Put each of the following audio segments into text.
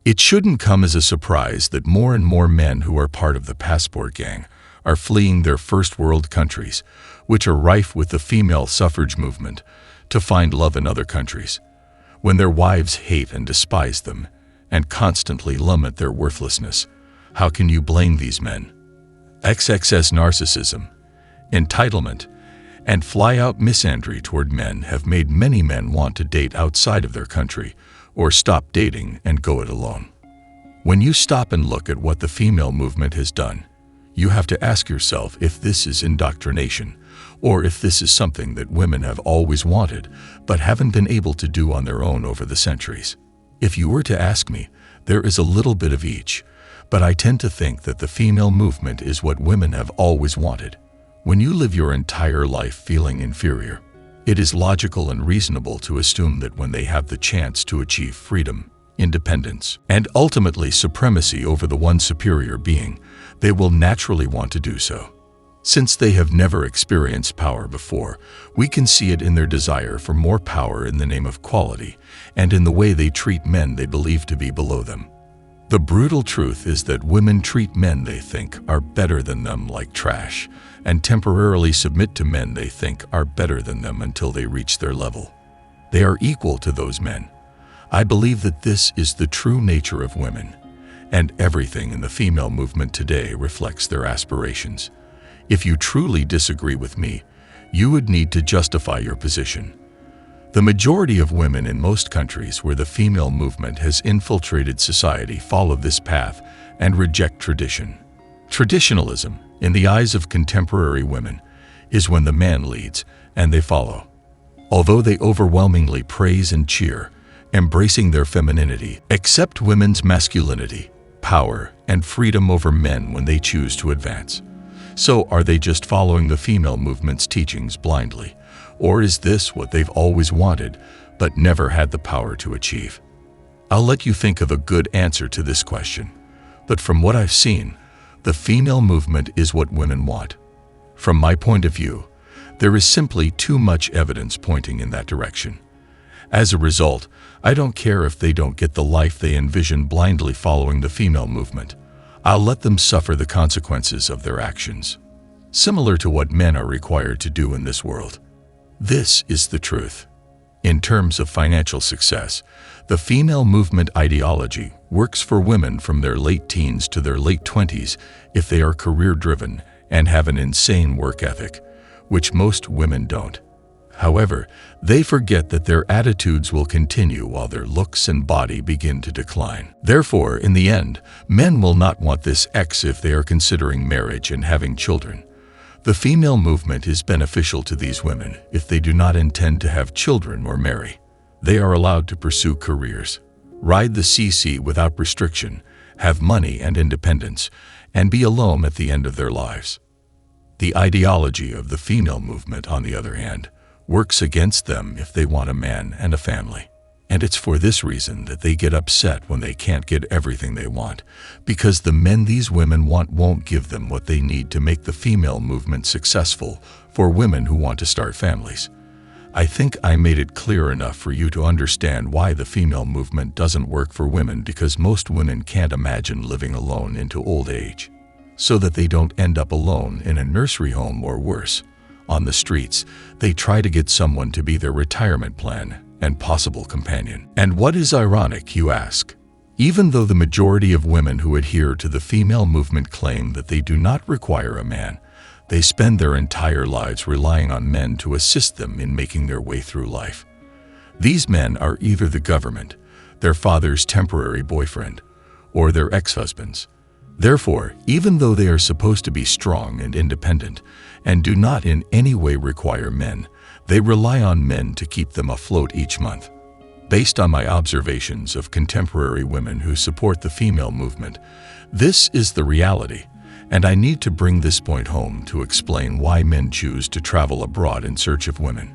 It shouldn't come as a surprise that more and more men who are part of the passport gang are fleeing their first world countries, which are rife with the female suffrage movement, to find love in other countries. When their wives hate and despise them, and constantly lament their worthlessness, how can you blame these men? XXS narcissism, entitlement, and fly-out misandry toward men have made many men want to date outside of their country, or stop dating and go it alone. When you stop and look at what the female movement has done, you have to ask yourself if this is indoctrination, or if this is something that women have always wanted, but haven't been able to do on their own over the centuries. If you were to ask me, there is a little bit of each, but I tend to think that the female movement is what women have always wanted. When you live your entire life feeling inferior, it is logical and reasonable to assume that when they have the chance to achieve freedom, independence, and ultimately supremacy over the one superior being, they will naturally want to do so. Since they have never experienced power before, we can see it in their desire for more power in the name of quality, and in the way they treat men they believe to be below them. The brutal truth is that women treat men they think are better than them like trash, and temporarily submit to men they think are better than them until they reach their level. They are equal to those men. I believe that this is the true nature of women, and everything in the female movement today reflects their aspirations. If you truly disagree with me, you would need to justify your position. The majority of women in most countries where the female movement has infiltrated society follow this path and reject tradition. Traditionalism, in the eyes of contemporary women, is when the man leads and they follow. Although they overwhelmingly praise and cheer, embracing their femininity, accept women's masculinity, power, and freedom over men when they choose to advance. So are they just following the female movement's teachings blindly? Or is this what they've always wanted, but never had the power to achieve? I'll let you think of a good answer to this question. But from what I've seen, the female movement is what women want. From my point of view, there is simply too much evidence pointing in that direction. As a result, I don't care if they don't get the life they envision blindly following the female movement. I'll let them suffer the consequences of their actions, similar to what men are required to do in this world. This is the truth. In terms of financial success, the female movement ideology works for women from their late teens to their late 20s if they are career-driven and have an insane work ethic, which most women don't. However, they forget that their attitudes will continue while their looks and body begin to decline. Therefore, in the end, men will not want this X if they are considering marriage and having children. The female movement is beneficial to these women if they do not intend to have children or marry. They are allowed to pursue careers, ride the CC without restriction, have money and independence, and be alone at the end of their lives. The ideology of the female movement, on the other hand, works against them if they want a man and a family. And it's for this reason that they get upset when they can't get everything they want, because the men these women want won't give them what they need to make the female movement successful for women who want to start families. I think I made it clear enough for you to understand why the female movement doesn't work for women, because most women can't imagine living alone into old age, so that they don't end up alone in a nursery home or worse. On the streets, they try to get someone to be their retirement plan and possible companion. And what is ironic, you ask? Even though the majority of women who adhere to the female movement claim that they do not require a man, they spend their entire lives relying on men to assist them in making their way through life. These men are either the government, their father's temporary boyfriend, or their ex-husbands. Therefore, even though they are supposed to be strong and independent and do not in any way require men, they rely on men to keep them afloat each month. Based on my observations of contemporary women who support the female movement, this is the reality, and I need to bring this point home to explain why men choose to travel abroad in search of women.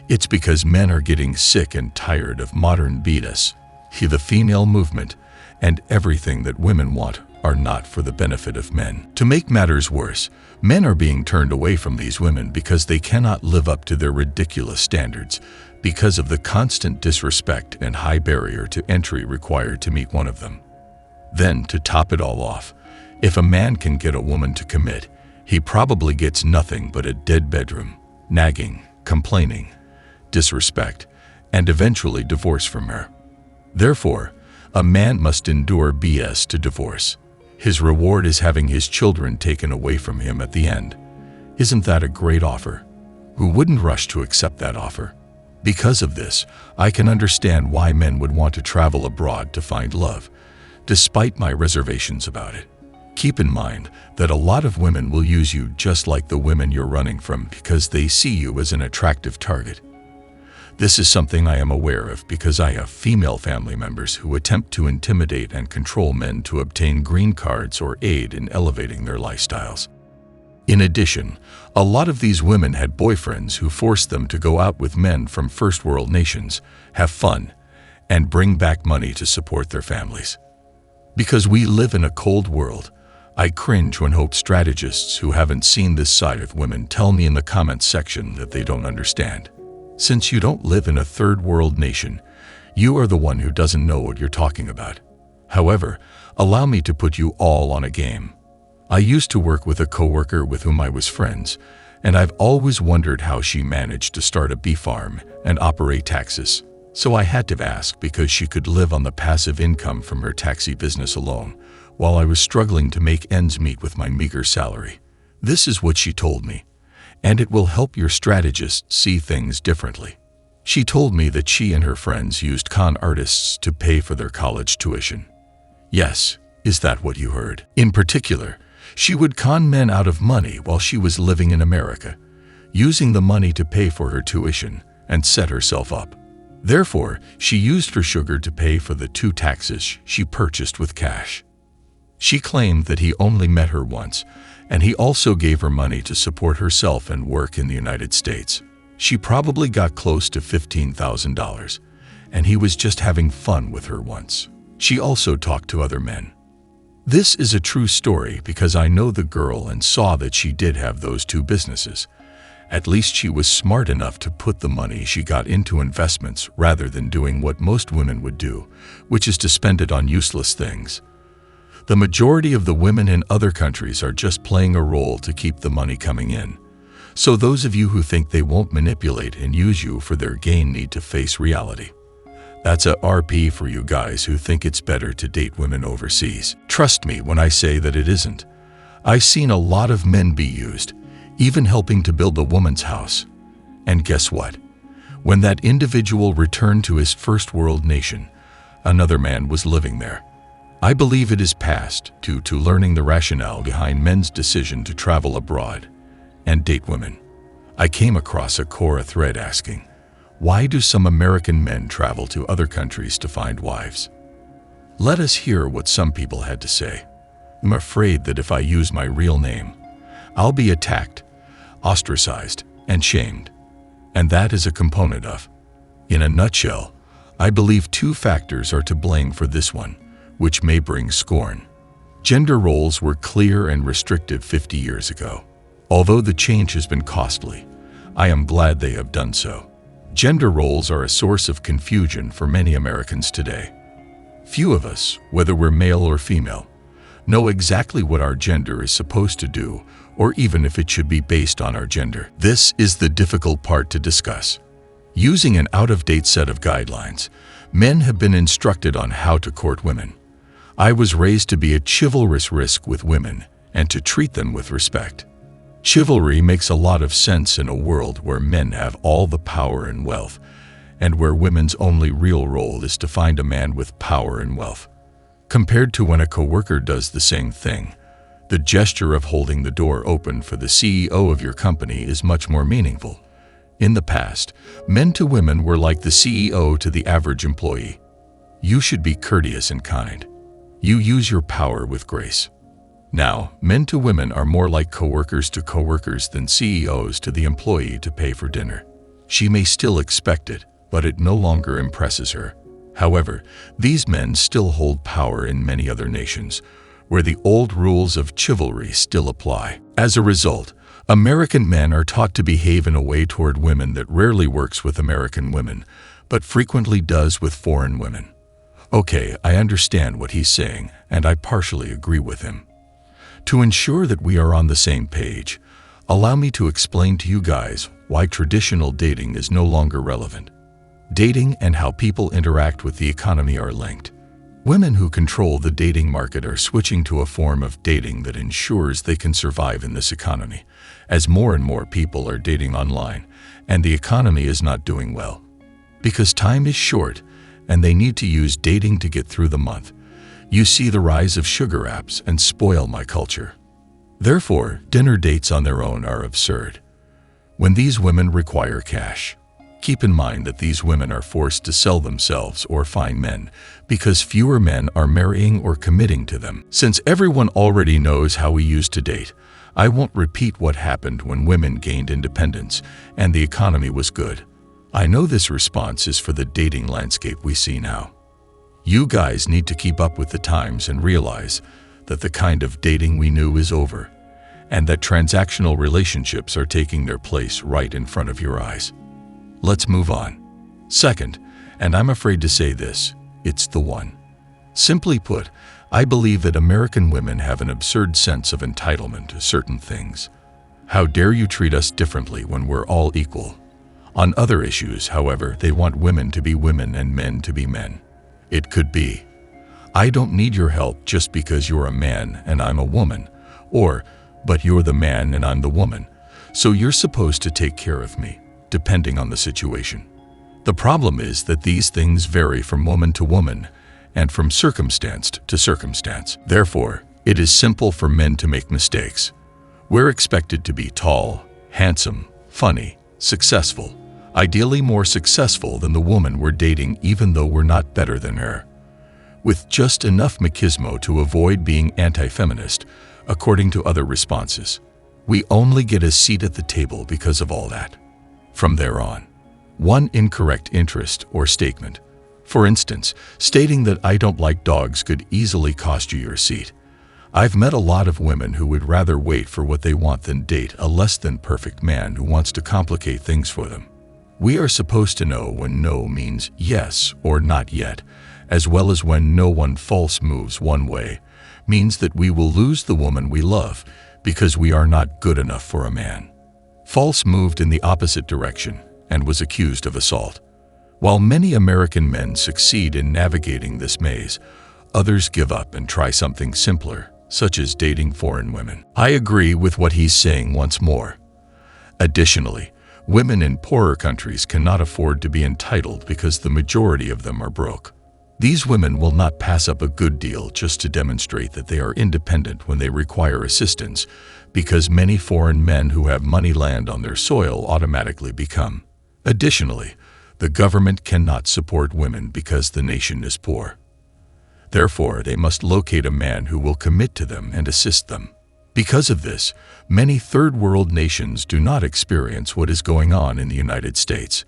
It's because men are getting sick and tired of modern BS, the female movement, and everything that women want are not for the benefit of men. To make matters worse, men are being turned away from these women because they cannot live up to their ridiculous standards, because of the constant disrespect and high barrier to entry required to meet one of them. Then, to top it all off, if a man can get a woman to commit, he probably gets nothing but a dead bedroom, nagging, complaining, disrespect, and eventually divorce from her. Therefore, a man must endure BS to divorce. His reward is having his children taken away from him at the end. Isn't that a great offer? Who wouldn't rush to accept that offer? Because of this, I can understand why men would want to travel abroad to find love, despite my reservations about it. Keep in mind that a lot of women will use you just like the women you're running from because they see you as an attractive target. This is something I am aware of because I have female family members who attempt to intimidate and control men to obtain green cards or aid in elevating their lifestyles. In addition, a lot of these women had boyfriends who forced them to go out with men from first world nations, have fun, and bring back money to support their families. Because we live in a cold world, I cringe when hope strategists who haven't seen this side of women tell me in the comments section that they don't understand. Since you don't live in a third world nation, you are the one who doesn't know what you're talking about. However, allow me to put you all on a game. I used to work with a coworker with whom I was friends, and I've always wondered how she managed to start a bee farm and operate taxis. So I had to ask because she could live on the passive income from her taxi business alone, while I was struggling to make ends meet with my meager salary. This is what she told me, and it will help your strategists see things differently. She told me that she and her friends used con artists to pay for their college tuition. Yes, is that what you heard? In particular, she would con men out of money while she was living in America, using the money to pay for her tuition and set herself up. Therefore, she used her sugar to pay for the 2 taxis she purchased with cash. She claimed that he only met her once, and he also gave her money to support herself and work in the United States. She probably got close to $15,000, and he was just having fun with her once. She also talked to other men. This is a true story because I know the girl and saw that she did have those 2 businesses. At least she was smart enough to put the money she got into investments rather than doing what most women would do, which is to spend it on useless things. The majority of the women in other countries are just playing a role to keep the money coming in. So those of you who think they won't manipulate and use you for their gain need to face reality. That's a RP for you guys who think it's better to date women overseas. Trust me when I say that it isn't. I've seen a lot of men be used, even helping to build a woman's house. And guess what? When that individual returned to his first world nation, another man was living there. I believe it is past due to learning the rationale behind men's decision to travel abroad and date women. I came across a Quora thread asking, why do some American men travel to other countries to find wives? Let us hear what some people had to say. I'm afraid that if I use my real name, I'll be attacked, ostracized, and shamed. And that is a component of. In a nutshell, I believe 2 factors are to blame for this one, which may bring scorn. Gender roles were clear and restrictive 50 years ago. Although the change has been costly, I am glad they have done so. Gender roles are a source of confusion for many Americans today. Few of us, whether we're male or female, know exactly what our gender is supposed to do, or even if it should be based on our gender. This is the difficult part to discuss. Using an out-of-date set of guidelines, men have been instructed on how to court women. I was raised to be a chivalrous risk with women and to treat them with respect. Chivalry makes a lot of sense in a world where men have all the power and wealth, and where women's only real role is to find a man with power and wealth. Compared to when a coworker does the same thing, the gesture of holding the door open for the CEO of your company is much more meaningful. In the past, men to women were like the CEO to the average employee. You should be courteous and kind. You use your power with grace. Now, men to women are more like coworkers to coworkers than CEOs to the employee to pay for dinner. She may still expect it, but it no longer impresses her. However, these men still hold power in many other nations, where the old rules of chivalry still apply. As a result, American men are taught to behave in a way toward women that rarely works with American women, but frequently does with foreign women. Okay, I understand what he's saying, and I partially agree with him. To ensure that we are on the same page, allow me to explain to you guys why traditional dating is no longer relevant. Dating and how people interact with the economy are linked. Women who control the dating market are switching to a form of dating that ensures they can survive in this economy, as more and more people are dating online, and the economy is not doing well. Because time is short, and they need to use dating to get through the month, you see the rise of sugar apps and spoil my culture. Therefore, dinner dates on their own are absurd. When these women require cash, keep in mind that these women are forced to sell themselves or find men because fewer men are marrying or committing to them. Since everyone already knows how we used to date, I won't repeat what happened when women gained independence and the economy was good. I know this response is for the dating landscape we see now. You guys need to keep up with the times and realize that the kind of dating we knew is over, and that transactional relationships are taking their place right in front of your eyes. Let's move on. Second, and I'm afraid to say this, it's the one. Simply put, I believe that American women have an absurd sense of entitlement to certain things. How dare you treat us differently when we're all equal? On other issues, however, they want women to be women and men to be men. It could be, I don't need your help just because you're a man and I'm a woman, or, but you're the man and I'm the woman, so you're supposed to take care of me, depending on the situation. The problem is that these things vary from woman to woman and from circumstance to circumstance. Therefore, it is simple for men to make mistakes. We're expected to be tall, handsome, funny, successful, ideally more successful than the woman we're dating even though we're not better than her. With just enough machismo to avoid being anti-feminist, according to other responses. We only get a seat at the table because of all that. From there on, one incorrect interest or statement, for instance, stating that I don't like dogs could easily cost you your seat. I've met a lot of women who would rather wait for what they want than date a less than perfect man who wants to complicate things for them. We are supposed to know when no means yes or not yet, as well as when no one false moves one way, means that we will lose the woman we love because we are not good enough for a man. False moved in the opposite direction and was accused of assault. While many American men succeed in navigating this maze, others give up and try something simpler, such as dating foreign women. I agree with what he's saying once more. Additionally, women in poorer countries cannot afford to be entitled because the majority of them are broke. These women will not pass up a good deal just to demonstrate that they are independent when they require assistance, because many foreign men who have money land on their soil automatically become. Additionally, the government cannot support women because the nation is poor. Therefore, they must locate a man who will commit to them and assist them. Because of this, many third world nations do not experience what is going on in the United States.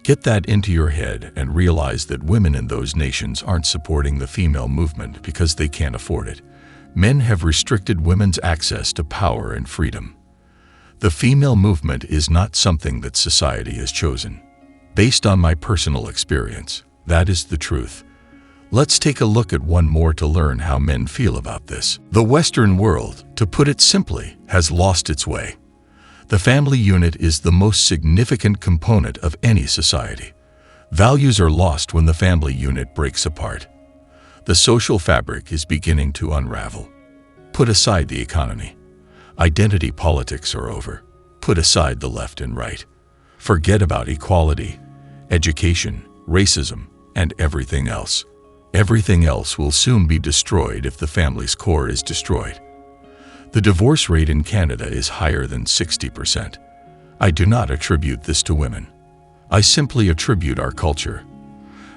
Get that into your head and realize that women in those nations aren't supporting the female movement because they can't afford it. Men have restricted women's access to power and freedom. The female movement is not something that society has chosen. Based on my personal experience, that is the truth. Let's take a look at one more to learn how men feel about this. The Western world, to put it simply, has lost its way. The family unit is the most significant component of any society. Values are lost when the family unit breaks apart. The social fabric is beginning to unravel. Put aside the economy. Identity politics are over. Put aside the left and right. Forget about equality, education, racism, and everything else. Everything else will soon be destroyed if the family's core is destroyed. The divorce rate in Canada is higher than 60%. I do not attribute this to women. I simply attribute our culture.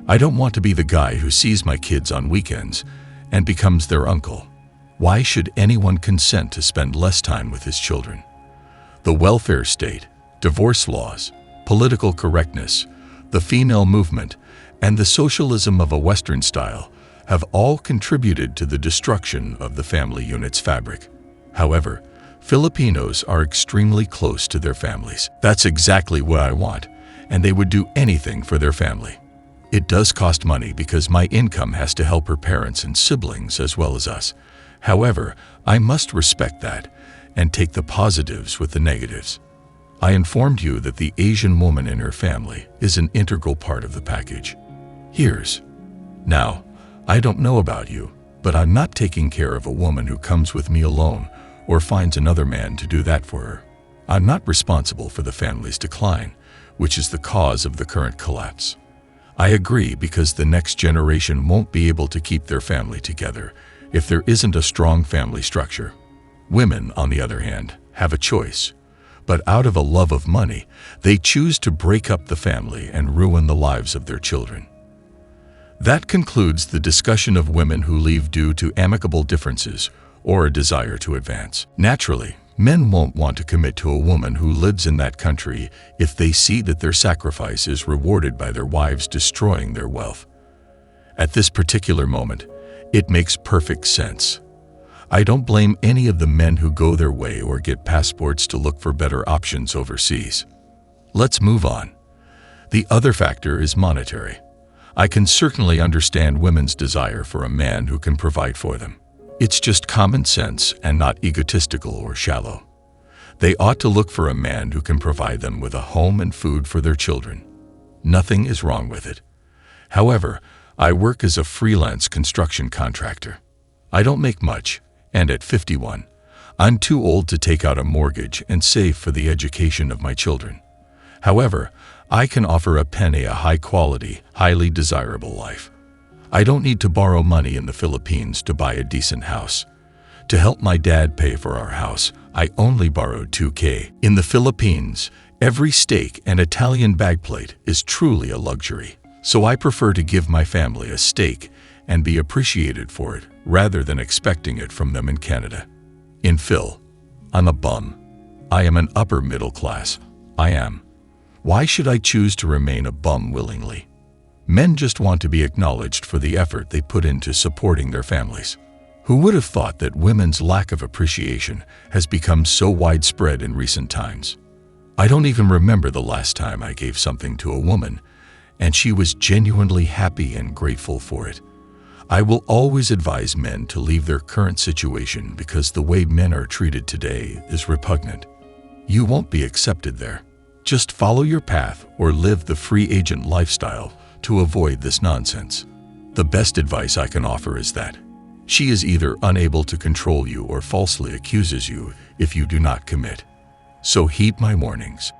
I don't want to be the guy who sees my kids on weekends and becomes their uncle. Why should anyone consent to spend less time with his children? The welfare state, divorce laws, political correctness, the female movement, and the socialism of a Western style have all contributed to the destruction of the family unit's fabric. However, Filipinos are extremely close to their families. That's exactly what I want, and they would do anything for their family. It does cost money because my income has to help her parents and siblings as well as us. However, I must respect that and take the positives with the negatives. I informed you that the Asian woman in her family is an integral part of the package. Now, I don't know about you, but I'm not taking care of a woman who comes with me alone or finds another man to do that for her. I'm not responsible for the family's decline, which is the cause of the current collapse. I agree because the next generation won't be able to keep their family together if there isn't a strong family structure. Women, on the other hand, have a choice, but out of a love of money, they choose to break up the family and ruin the lives of their children. That concludes the discussion of women who leave due to amicable differences or a desire to advance. Naturally, men won't want to commit to a woman who lives in that country if they see that their sacrifice is rewarded by their wives destroying their wealth. At this particular moment, it makes perfect sense. I don't blame any of the men who go their way or get passports to look for better options overseas. Let's move on. The other factor is monetary. I can certainly understand women's desire for a man who can provide for them. It's just common sense and not egotistical or shallow. They ought to look for a man who can provide them with a home and food for their children. Nothing is wrong with it. However, I work as a freelance construction contractor. I don't make much, and at 51, I'm too old to take out a mortgage and save for the education of my children. However, I can offer a penny a high-quality, highly desirable life. I don't need to borrow money in the Philippines to buy a decent house. To help my dad pay for our house, I only borrowed $2,000. In the Philippines, every steak and Italian backplate is truly a luxury. So I prefer to give my family a steak and be appreciated for it rather than expecting it from them in Canada. In Phil, I'm a bum. I am an upper middle class. I am. Why should I choose to remain a bum willingly? Men just want to be acknowledged for the effort they put into supporting their families. Who would have thought that women's lack of appreciation has become so widespread in recent times? I don't even remember the last time I gave something to a woman, and she was genuinely happy and grateful for it. I will always advise men to leave their current situation because the way men are treated today is repugnant. You won't be accepted there. Just follow your path or live the free agent lifestyle to avoid this nonsense. The best advice I can offer is that she is either unable to control you or falsely accuses you if you do not commit. So heed my warnings.